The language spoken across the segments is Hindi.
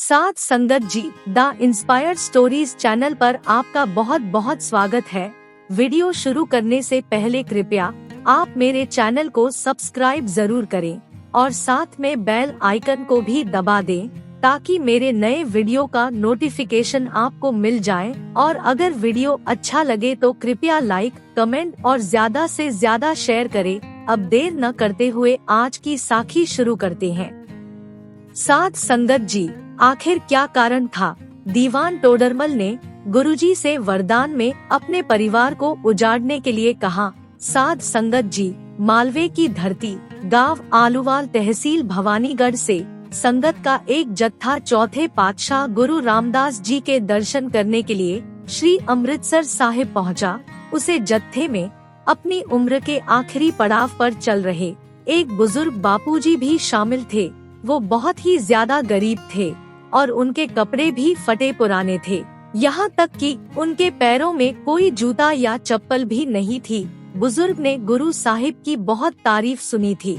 साथ संगत जी द इंस्पायर्ड स्टोरीज चैनल पर आपका बहुत बहुत स्वागत है। वीडियो शुरू करने से पहले कृपया आप मेरे चैनल को सब्सक्राइब जरूर करें और साथ में बेल आइकन को भी दबा दें ताकि मेरे नए वीडियो का नोटिफिकेशन आपको मिल जाए। और अगर वीडियो अच्छा लगे तो कृपया लाइक, कमेंट और ज्यादा से ज्यादा शेयर करें। अब देर न करते हुए आज की साखी शुरू करते हैं। साथ संगत जी, आखिर क्या कारण था? दीवान टोडरमल ने गुरुजी से वरदान में अपने परिवार को उजाड़ने के लिए कहा। साध संगत जी, मालवे की धरती गांव आलूवाल तहसील भवानीगढ़ से संगत का एक जत्था चौथे पातशाह गुरु रामदास जी के दर्शन करने के लिए श्री अमृतसर साहिब पहुंचा। उसे जत्थे में अपनी उम्र के आखिरी पड़ाव पर चल रहे एक बुजुर्ग बापूजी भी शामिल थे। वो बहुत ही ज्यादा गरीब थे और उनके कपड़े भी फटे पुराने थे, यहाँ तक कि उनके पैरों में कोई जूता या चप्पल भी नहीं थी। बुजुर्ग ने गुरु साहिब की बहुत तारीफ सुनी थी।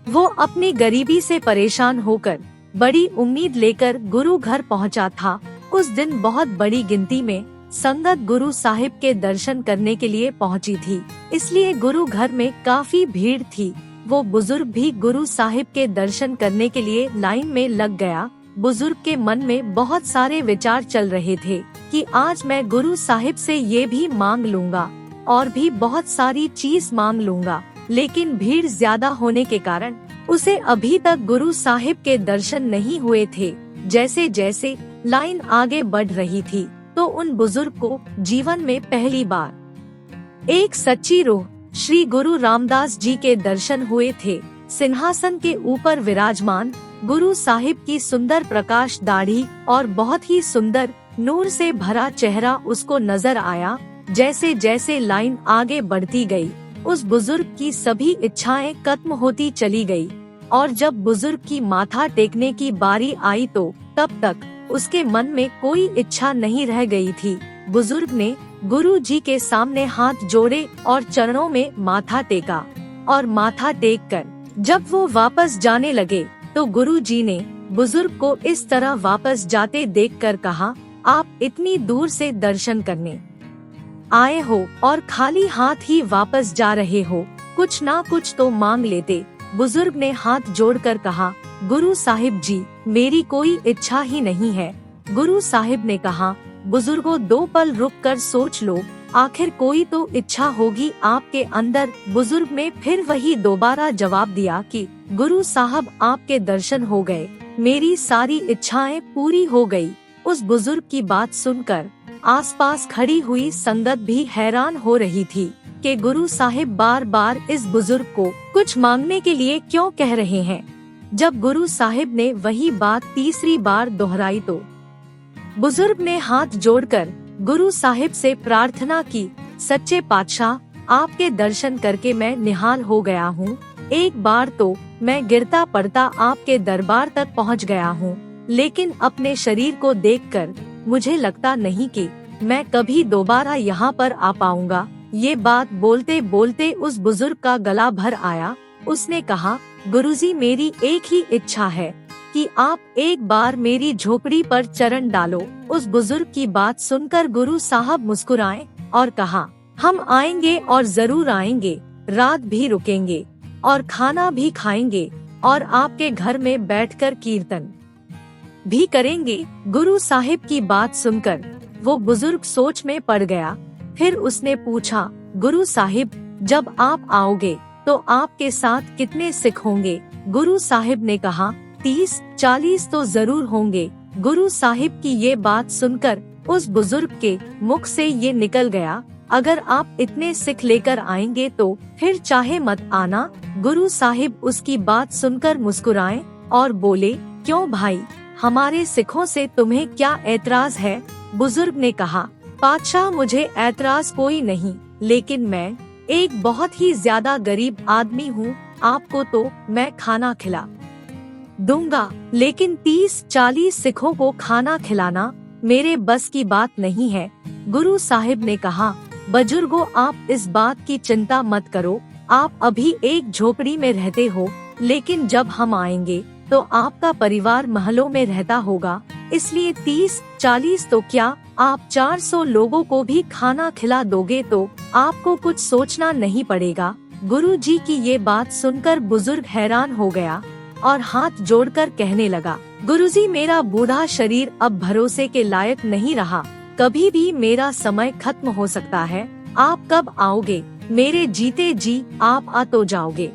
वो अपनी गरीबी से परेशान होकर बड़ी उम्मीद लेकर गुरु घर पहुँचा था। उस दिन बहुत बड़ी गिनती में संगत गुरु साहिब के दर्शन करने के लिए पहुँची थी, इसलिए गुरु घर में काफी भीड़ थी। वो बुजुर्ग भी गुरु साहिब के दर्शन करने के लिए लाइन में लग गया। बुजुर्ग के मन में बहुत सारे विचार चल रहे थे कि आज मैं गुरु साहिब से ये भी मांग लूंगा और भी बहुत सारी चीज मांग लूंगा, लेकिन भीड़ ज्यादा होने के कारण उसे अभी तक गुरु साहिब के दर्शन नहीं हुए थे। जैसे जैसे लाइन आगे बढ़ रही थी तो उन बुजुर्ग को जीवन में पहली बार एक सच्ची रूह श्री गुरु रामदास जी के दर्शन हुए थे। सिंहासन के ऊपर विराजमान गुरु साहिब की सुंदर प्रकाश दाढ़ी और बहुत ही सुंदर नूर से भरा चेहरा उसको नजर आया। जैसे जैसे लाइन आगे बढ़ती गई, उस बुजुर्ग की सभी इच्छाएं खत्म होती चली गई और जब बुजुर्ग की माथा टेकने की बारी आई तो तब तक उसके मन में कोई इच्छा नहीं रह गई थी। बुजुर्ग ने गुरु जी के सामने हाथ जोड़े और चरणों में माथा टेका और माथा टेक कर जब वो वापस जाने लगे तो गुरु जी ने बुजुर्ग को इस तरह वापस जाते देखकर कहा, आप इतनी दूर से दर्शन करने आए हो और खाली हाथ ही वापस जा रहे हो, कुछ ना कुछ तो मांग लेते। बुजुर्ग ने हाथ जोड़कर कहा, गुरु साहिब जी, मेरी कोई इच्छा ही नहीं है। गुरु साहिब ने कहा, बुजुर्गों, 2 पल रुक कर सोच लो, आखिर कोई तो इच्छा होगी आपके अंदर। बुजुर्ग ने फिर वही दोबारा जवाब दिया कि गुरु साहब, आपके दर्शन हो गए, मेरी सारी इच्छाएं पूरी हो गई। उस बुजुर्ग की बात सुनकर आसपास खड़ी हुई संगत भी हैरान हो रही थी कि गुरु साहिब बार बार इस बुजुर्ग को कुछ मांगने के लिए क्यों कह रहे हैं। जब गुरु साहिब ने वही बात तीसरी बार दोहराई तो बुजुर्ग ने हाथ जोड़कर गुरु साहिब से प्रार्थना की, सच्चे पातशाह, आपके दर्शन करके मैं निहाल हो गया हूँ। एक बार तो मैं गिरता पड़ता आपके दरबार तक पहुँच गया हूँ, लेकिन अपने शरीर को देखकर मुझे लगता नहीं कि मैं कभी दोबारा यहाँ पर आ पाऊंगा। ये बात बोलते बोलते उस बुजुर्ग का गला भर आया। उसने कहा, गुरुजी, मेरी एक ही इच्छा है कि आप एक बार मेरी झोपड़ी पर चरण डालो। उस बुजुर्ग की बात सुनकर गुरु साहब मुस्कुराए और कहा, हम आएंगे और जरूर आएंगे, रात भी रुकेंगे और खाना भी खाएंगे और आपके घर में बैठकर कीर्तन भी करेंगे। गुरु साहिब की बात सुनकर वो बुजुर्ग सोच में पड़ गया। फिर उसने पूछा, गुरु साहिब, जब आप आओगे तो आपके साथ कितने सिख होंगे? गुरु साहिब ने कहा, 30-40 तो जरूर होंगे। गुरु साहिब की ये बात सुनकर उस बुजुर्ग के मुख से ये निकल गया, अगर आप इतने सिख लेकर आएंगे तो फिर चाहे मत आना। गुरु साहिब उसकी बात सुनकर मुस्कुराए और बोले, क्यों भाई, हमारे सिखों से तुम्हें क्या ऐतराज है? बुजुर्ग ने कहा, पातशाह, मुझे ऐतराज कोई नहीं, लेकिन मैं एक बहुत ही ज्यादा गरीब आदमी हूँ। आपको तो मैं खाना खिला दूंगा, लेकिन 30-40 सिखों को खाना खिलाना मेरे बस की बात नहीं है। गुरु साहिब ने कहा, बुजुर्गों, आप इस बात की चिंता मत करो। आप अभी एक झोपड़ी में रहते हो, लेकिन जब हम आएंगे तो आपका परिवार महलों में रहता होगा, इसलिए 30-40 तो क्या आप 400 लोगों को भी खाना खिला दोगे तो आपको कुछ सोचना नहीं पड़ेगा। गुरुजी की ये बात सुनकर बुजुर्ग हैरान हो गया और हाथ जोड़कर कहने लगा, गुरुजी मेरा बूढ़ा शरीर अब भरोसे के लायक नहीं रहा, कभी भी मेरा समय खत्म हो सकता है। आप कब आओगे? मेरे जीते जी आप आ तो जाओगे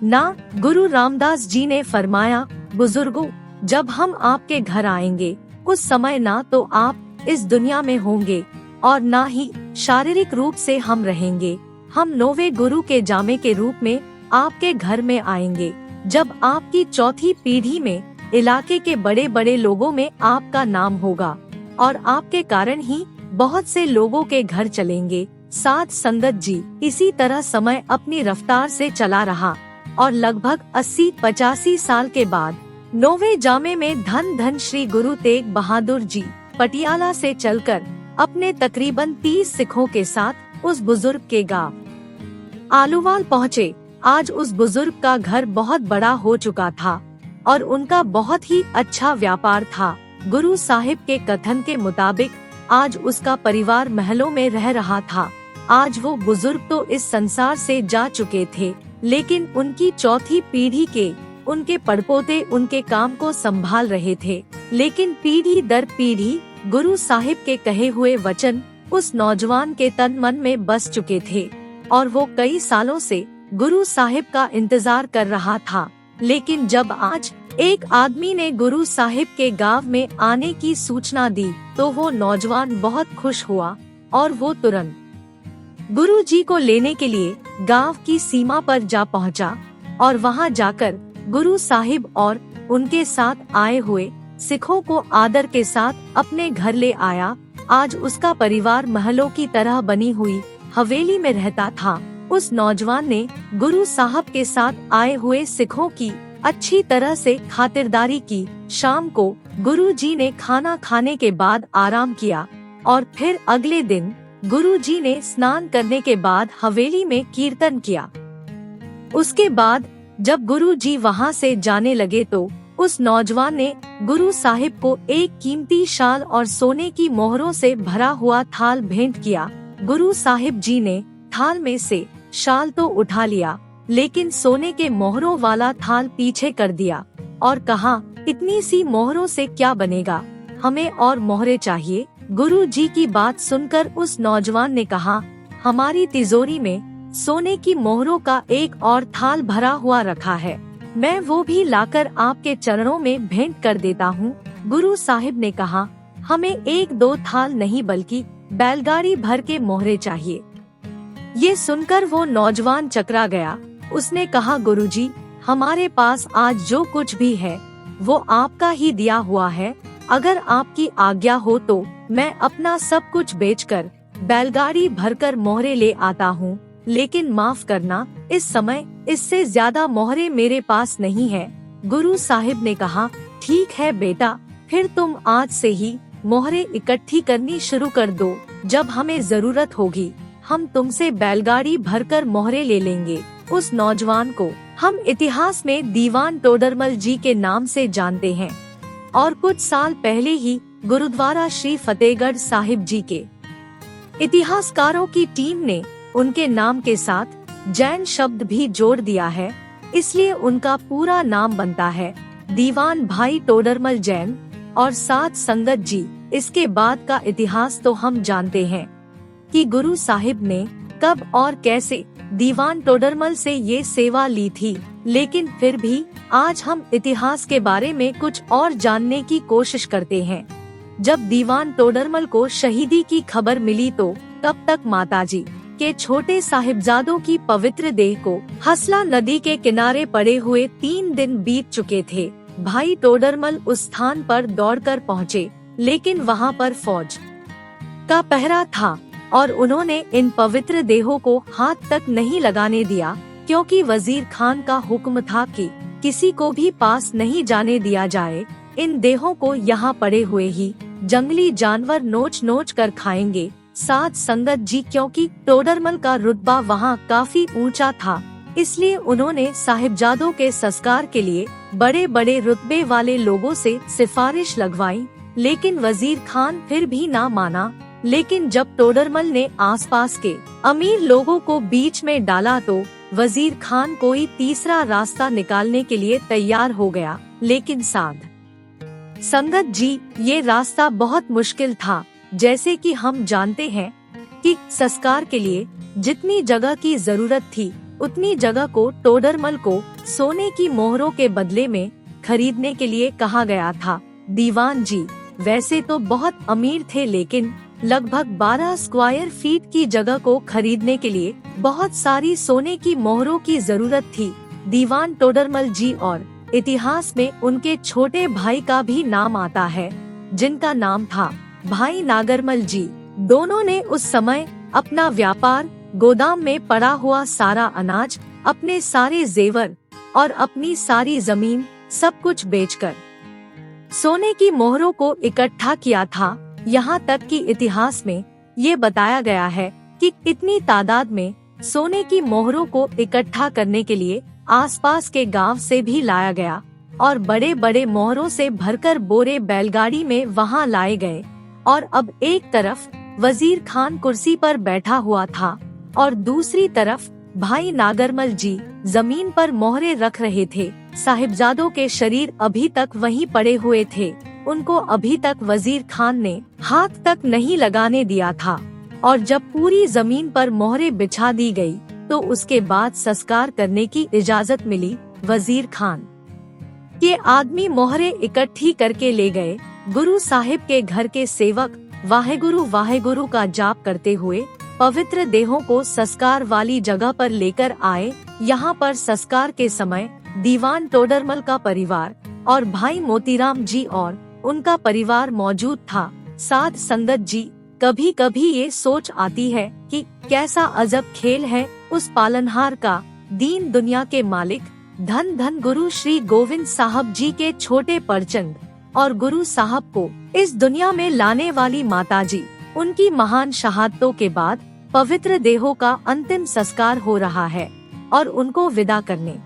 ना। गुरु रामदास जी ने फरमाया, बुजुर्गों, जब हम आपके घर आएंगे उस समय ना तो आप इस दुनिया में होंगे और ना ही शारीरिक रूप से हम रहेंगे। हम 9वें गुरु के जामे के रूप में आपके घर में आएंगे। जब आपकी चौथी पीढ़ी में इलाके के बड़े बड़े लोगों में आपका नाम होगा और आपके कारण ही बहुत से लोगों के घर चलेंगे। साथ संगत जी, इसी तरह समय अपनी रफ्तार से चला रहा और लगभग 80-85 साल के बाद 9वें जामे में धन धन श्री गुरु तेग बहादुर जी पटियाला से चलकर अपने तकरीबन 30 सिखों के साथ उस बुजुर्ग के गांव आलूवाल पहुँचे। आज उस बुजुर्ग का घर बहुत बड़ा हो चुका था और उनका बहुत ही अच्छा व्यापार था। गुरु साहिब के कथन के मुताबिक आज उसका परिवार महलों में रह रहा था। आज वो बुजुर्ग तो इस संसार से जा चुके थे, लेकिन उनकी चौथी पीढ़ी के उनके पड़पोते उनके काम को संभाल रहे थे। लेकिन पीढ़ी दर पीढ़ी गुरु साहिब के कहे हुए वचन उस नौजवान के तन मन में बस चुके थे और वो कई सालों से गुरु साहिब का इंतजार कर रहा था। लेकिन जब आज एक आदमी ने गुरु साहिब के गांव में आने की सूचना दी तो वो नौजवान बहुत खुश हुआ और वो तुरंत गुरु जी को लेने के लिए गांव की सीमा पर जा पहुंचा और वहां जाकर गुरु साहिब और उनके साथ आए हुए सिखों को आदर के साथ अपने घर ले आया। आज उसका परिवार महलों की तरह बनी हुई हवेली में रहता था। उस नौजवान ने गुरु साहब के साथ आए हुए सिखों की अच्छी तरह से खातिरदारी की। शाम को गुरु जी ने खाना खाने के बाद आराम किया और फिर अगले दिन गुरु जी ने स्नान करने के बाद हवेली में कीर्तन किया। उसके बाद जब गुरु जी वहाँ से जाने लगे तो उस नौजवान ने गुरु साहिब को एक कीमती शाल और सोने की मोहरों से भरा हुआ थाल भेंट किया। गुरु साहिब जी ने थाल में से शाल तो उठा लिया, लेकिन सोने के मोहरों वाला थाल पीछे कर दिया और कहा, इतनी सी मोहरों से क्या बनेगा, हमें और मोहरे चाहिए। गुरु जी की बात सुनकर उस नौजवान ने कहा, हमारी तिजोरी में सोने की मोहरों का एक और थाल भरा हुआ रखा है, मैं वो भी लाकर आपके चरणों में भेंट कर देता हूँ। गुरु साहिब ने कहा, हमें 1-2 थाल नहीं बल्कि बैलगाड़ी भर के मोहरे चाहिए। ये सुनकर वो नौजवान चकरा गया। उसने कहा, गुरुजी, हमारे पास आज जो कुछ भी है वो आपका ही दिया हुआ है। अगर आपकी आज्ञा हो तो मैं अपना सब कुछ बेचकर बैलगाड़ी भरकर मोहरे ले आता हूँ, लेकिन माफ करना, इस समय इससे ज्यादा मोहरे मेरे पास नहीं है। गुरु साहिब ने कहा, ठीक है बेटा, फिर तुम आज से ही मोहरे इकट्ठी करनी शुरू कर दो। जब हमें जरूरत होगी हम तुमसे बैलगाड़ी भरकर मोहरे ले लेंगे। उस नौजवान को हम इतिहास में दीवान टोडरमल जी के नाम से जानते हैं और कुछ साल पहले ही गुरुद्वारा श्री फतेहगढ़ साहिब जी के इतिहासकारों की टीम ने उनके नाम के साथ जैन शब्द भी जोड़ दिया है, इसलिए उनका पूरा नाम बनता है दीवान भाई टोडरमल जैन और साथ संगत जी। इसके बाद का इतिहास तो हम जानते हैं कि गुरु साहिब ने कब और कैसे दीवान टोडरमल से ये सेवा ली थी, लेकिन फिर भी आज हम इतिहास के बारे में कुछ और जानने की कोशिश करते हैं। जब दीवान टोडरमल को शहीदी की खबर मिली तो तब तक माताजी के छोटे साहिबजादों की पवित्र देह को हसला नदी के किनारे पड़े हुए 3 दिन बीत चुके थे। भाई टोडरमल उस स्थान पर दौड़कर पहुँचे, लेकिन वहाँ पर फौज का पहरा था और उन्होंने इन पवित्र देहों को हाथ तक नहीं लगाने दिया, क्योंकि वजीर खान का हुक्म था कि किसी को भी पास नहीं जाने दिया जाए। इन देहों को यहाँ पड़े हुए ही जंगली जानवर नोच नोच कर खाएंगे। साथ संगत जी, क्योंकि टोडरमल का रुतबा वहाँ काफी ऊंचा था, इसलिए उन्होंने साहिबजादों के संस्कार के लिए बड़े बड़े रुतबे वाले लोगों से सिफारिश लगवाई, लेकिन वजीर खान फिर भी ना माना। लेकिन जब टोडरमल ने आसपास के अमीर लोगों को बीच में डाला तो वजीर खान कोई तीसरा रास्ता निकालने के लिए तैयार हो गया। लेकिन साध संगत जी, ये रास्ता बहुत मुश्किल था। जैसे कि हम जानते हैं कि संस्कार के लिए जितनी जगह की जरूरत थी उतनी जगह को टोडरमल को सोने की मोहरों के बदले में खरीदने के लिए कहा गया था। दीवान जी वैसे तो बहुत अमीर थे, लेकिन लगभग 12 स्क्वायर फीट की जगह को खरीदने के लिए बहुत सारी सोने की मोहरों की जरूरत थी। दीवान टोडरमल जी और इतिहास में उनके छोटे भाई का भी नाम आता है, जिनका नाम था भाई नागरमल जी। दोनों ने उस समय अपना व्यापार, गोदाम में पड़ा हुआ सारा अनाज, अपने सारे जेवर और अपनी सारी जमीन सब कुछ बेचकर सोने की मोहरों को इकट्ठा किया था। यहाँ तक कि इतिहास में ये बताया गया है कि इतनी तादाद में सोने की मोहरों को इकट्ठा करने के लिए आसपास के गांव से भी लाया गया और बड़े बड़े मोहरों से भरकर बोरे बैलगाड़ी में वहां लाए गए। और अब एक तरफ वजीर खान कुर्सी पर बैठा हुआ था और दूसरी तरफ भाई नागरमल जी जमीन पर मोहरे रख रहे थे। साहिबजादों के शरीर अभी तक वहीं पड़े हुए थे, उनको अभी तक वजीर खान ने हाथ तक नहीं लगाने दिया था। और जब पूरी जमीन पर मोहरे बिछा दी गई तो उसके बाद संस्कार करने की इजाजत मिली। वजीर खान के आदमी मोहरे इकट्ठी करके ले गए। गुरु साहिब के घर के सेवक वाहेगुरु का जाप करते हुए पवित्र देहों को संस्कार वाली जगह पर लेकर आए। यहाँ पर संस्कार के समय दीवान टोडरमल का परिवार और भाई मोतीराम जी और उनका परिवार मौजूद था। साध संगत जी, कभी कभी ये सोच आती है कि कैसा अजब खेल है उस पालनहार का। दीन दुनिया के मालिक धन धन गुरु श्री गोविंद साहब जी के छोटे परचंद और गुरु साहब को इस दुनिया में लाने वाली माताजी, उनकी महान शहादतों के बाद पवित्र देहों का अंतिम संस्कार हो रहा है और उनको विदा करने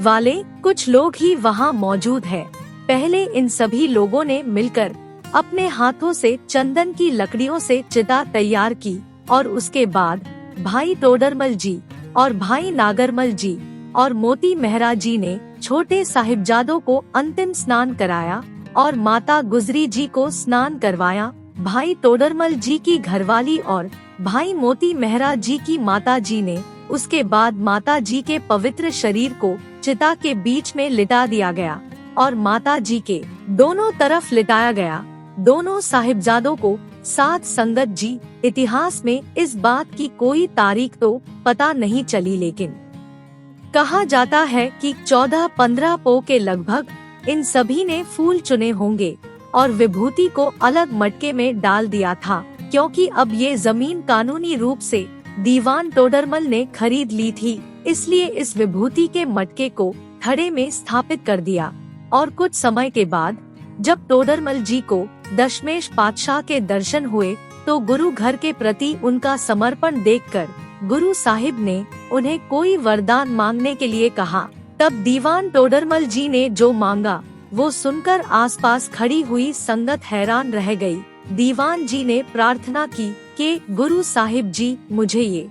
वाले कुछ लोग ही वहाँ मौजूद है। पहले इन सभी लोगों ने मिलकर अपने हाथों से चंदन की लकड़ियों से चिता तैयार की और उसके बाद भाई टोडरमल जी और भाई नागरमल जी और मोती मेहरा जी ने छोटे साहिबजादों को अंतिम स्नान कराया और माता गुजरी जी को स्नान करवाया। भाई टोडरमल जी की घरवाली और भाई मोती मेहरा जी की माता जी ने उसके बाद माता जी के पवित्र शरीर को चिता के बीच में लिटा दिया गया और माता जी के दोनों तरफ लिटाया गया। दोनों साहिबजादों को साथ संगत जी, इतिहास में इस बात की कोई तारीख तो पता नहीं चली, लेकिन कहा जाता है कि 14-15 पो के लगभग इन सभी ने फूल चुने होंगे और विभूति को अलग मटके में डाल दिया था, क्योंकि अब ये जमीन कानूनी रूप से दीवान टोडरमल ने खरीद ली थी। इसलिए इस विभूति के मटके को थड़े में स्थापित कर दिया। और कुछ समय के बाद जब टोडरमल जी को दशमेश पातशाह के दर्शन हुए तो गुरु घर के प्रति उनका समर्पण देखकर गुरु साहिब ने उन्हें कोई वरदान मांगने के लिए कहा। तब दीवान टोडरमल जी ने जो मांगा वो सुनकर आसपास खड़ी हुई संगत हैरान रह गई। दीवान जी ने प्रार्थना की कि गुरु साहिब जी, मुझे ये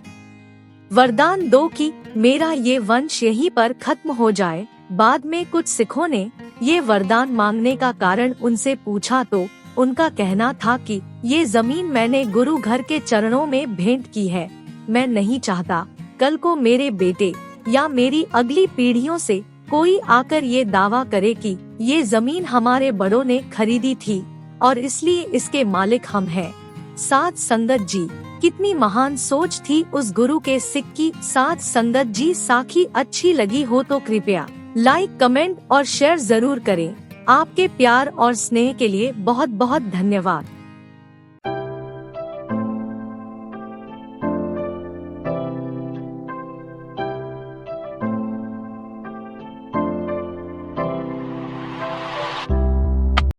वरदान दो कि मेरा ये वंश यहीं पर खत्म हो जाए। बाद में कुछ सिखों ने ये वरदान मांगने का कारण उनसे पूछा तो उनका कहना था कि ये जमीन मैंने गुरु घर के चरणों में भेंट की है। मैं नहीं चाहता कल को मेरे बेटे या मेरी अगली पीढ़ियों से कोई आकर ये दावा करे कि ये जमीन हमारे बड़ों ने खरीदी थी और इसलिए इसके मालिक हम हैं। साथ संगत जी, कितनी महान सोच थी उस गुरु के सिख की। साथ संगत जी, साखी अच्छी लगी हो तो कृपया लाइक, कमेंट और शेयर जरूर करें। आपके प्यार और स्नेह के लिए बहुत बहुत धन्यवाद।